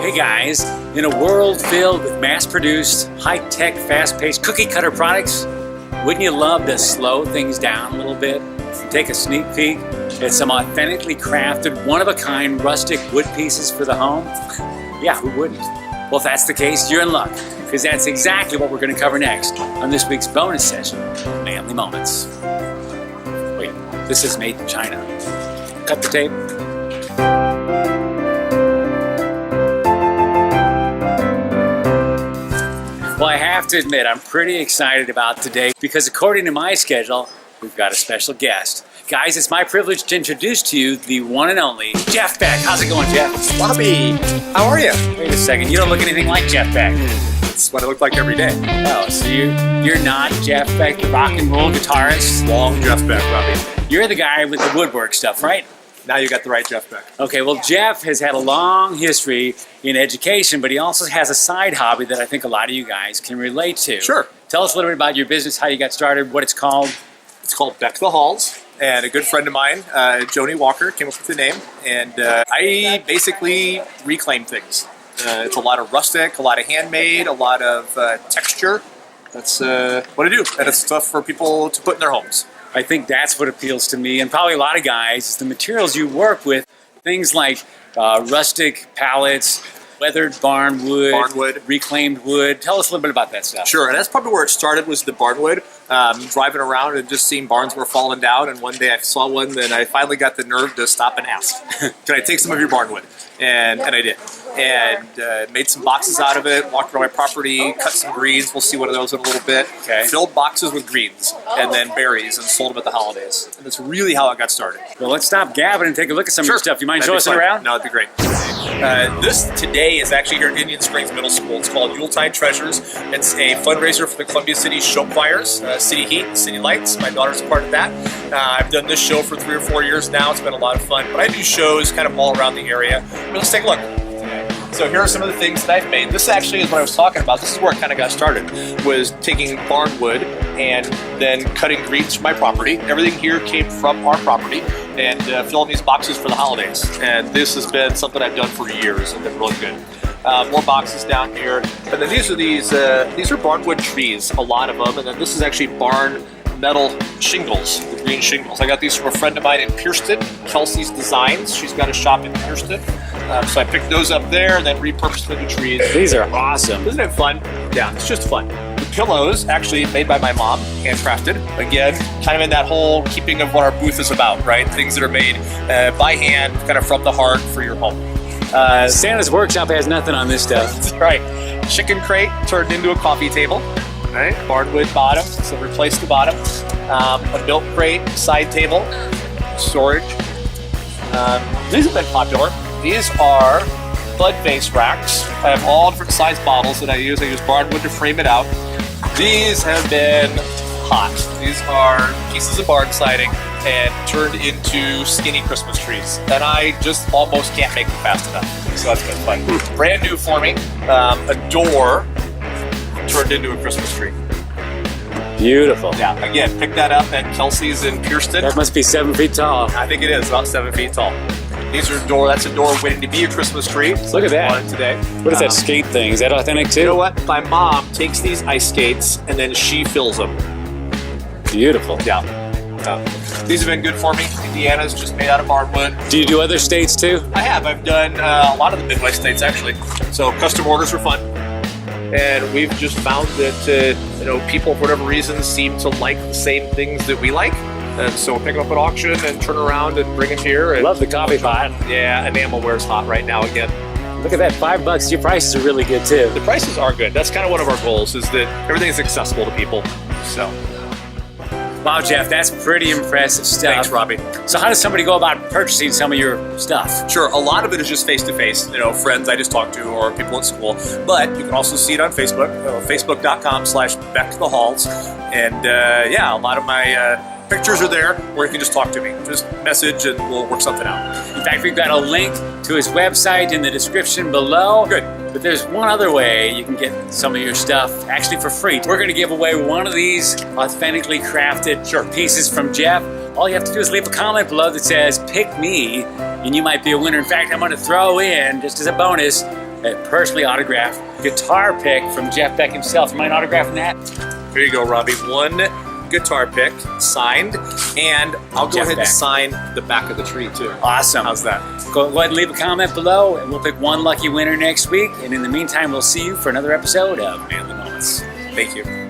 Hey guys, in a world filled with mass-produced, high-tech, fast-paced cookie-cutter products, wouldn't you love to slow things down a little bit and take a sneak peek at some authentically crafted, one-of-a-kind rustic wood pieces for the home? Yeah, who wouldn't? Well, if that's the case, you're in luck, because that's exactly what we're going to cover next on this week's bonus session of Manly Moments. Wait, this is made in China. Cut the tape. Well, I have to admit, I'm pretty excited about today because according to my schedule, we've got a special guest. Guys, it's my privilege to introduce to you the one and only Jeff Beck. How's it going, Jeff? Bobby, how are you? Wait a second, you don't look anything like Jeff Beck. That's what I look like every day. Oh, so you're not Jeff Beck, the rock and roll guitarist? Long Jeff Beck, Bobby. You're the guy with the woodwork stuff, right? Now you got the right Jeff Beck. Okay, well, Jeff has had a long history in education, but he also has a side hobby that I think a lot of you guys can relate to. Sure. Tell us a little bit about your business, how you got started, what it's called. It's called Beck the Halls, and a good friend of mine, Joni Walker, came up with the name, and I basically reclaim things. It's a lot of rustic, a lot of handmade, a lot of texture. That's what I do, and it's stuff for people to put in their homes. I think that's what appeals to me, and probably a lot of guys, is the materials you work with, things like rustic pallets, weathered barn wood, reclaimed wood. Tell us a little bit about that stuff. Sure, and that's probably where it started, was the barnwood. Driving around and just seeing barns were falling down, and one day I saw one, then I finally got the nerve to stop and ask, can I take some of your barnwood? And I did. And made some boxes out of it, walked around my property, cut some greens, we'll see one of those in a little bit. Okay. Filled boxes with greens, and then berries, and sold them at the holidays. And that's really how it got started. Well, let's stop gabbing and take a look at some of your stuff. You mind showing us around? No, it'd be great. This today is actually here at Indian Springs Middle School. It's called Yuletide Treasures. It's a fundraiser for the Columbia City Show Choirs, City Heat, City Lights. My daughter's a part of that. I've done this show for 3 or 4 years now. It's been a lot of fun. But I do shows kind of all around the area. But let's take a look. So here are some of the things that I've made. This actually is what I was talking about. This is where it kind of got started, was taking barn wood and then cutting greens from my property. Everything here came from our property, and filling these boxes for the holidays. And this has been something I've done for years and been really good. More boxes down here. And then these are barnwood trees, a lot of them. And then this is actually barn metal shingles, the green shingles. I got these from a friend of mine in Pierceton, Kelsey's Designs. She's got a shop in Pierceton. So I picked those up there and then repurposed them into trees. These are awesome. Isn't it fun? Yeah, it's just fun. The pillows, actually made by my mom, handcrafted. Again, kind of in that whole keeping of what our booth is about, right? Things that are made by hand, kind of from the heart for your home. Santa's workshop has nothing on this stuff. That's right. Chicken crate turned into a coffee table. Right? Barnwood bottom, so replace the bottom. A milk crate, side table, storage. These have been popular. These are bud vase racks. I have all different size bottles that I use. I use barnwood to frame it out. These have been hot. These are pieces of barn siding and turned into skinny Christmas trees. And I just almost can't make them fast enough. So that's been fun. Brand new for me. A door turned into a Christmas tree. Beautiful. Yeah, again, pick that up at Kelsey's in Pierceton. That must be 7 feet tall. I think it is, about 7 feet tall. These are that's a door waiting to be a Christmas tree. Look at that. Today. What is that skate thing? Is that authentic too? You know what? My mom takes these ice skates and then she fills them. Beautiful. Yeah. These have been good for me. Indiana's just made out of barnwood. Do you do other states too? I have. I've done a lot of the Midwest states actually. So custom orders are fun. And we've just found that people, for whatever reason, seem to like the same things that we like. And so we'll pick them up at auction and turn around and bring them here. And love the coffee pot. Yeah, enamelware's hot right now again. Look at that, $5. Your prices are really good too. The prices are good. That's kind of one of our goals, is that everything is accessible to people. So. Wow, Jeff, that's pretty impressive stuff. Thanks, Robbie. So how does somebody go about purchasing some of your stuff? Sure, a lot of it is just face-to-face, friends I just talked to or people at school. But you can also see it on Facebook, facebook.com/BeckTheHalls. And a lot of my pictures are there where you can just talk to me. Just message and we'll work something out. In fact, we've got a link to his website in the description below. Good. But there's one other way you can get some of your stuff actually for free. We're going to give away one of these authentically crafted pieces from Jeff. all you have to do is leave a comment below that says, pick me, and you might be a winner. In fact, I'm going to throw in, just as a bonus, a personally autographed guitar pick from Jeff Beck himself. You mind autographing that? Here you go, Robbie. One guitar pick signed, and I'll go Jeff ahead Beck. and sign the back of the tree too. Awesome. How's that? Go ahead and leave a comment below, and we'll pick one lucky winner next week. And in the meantime, we'll see you for another episode of Manly Moments. Thank you.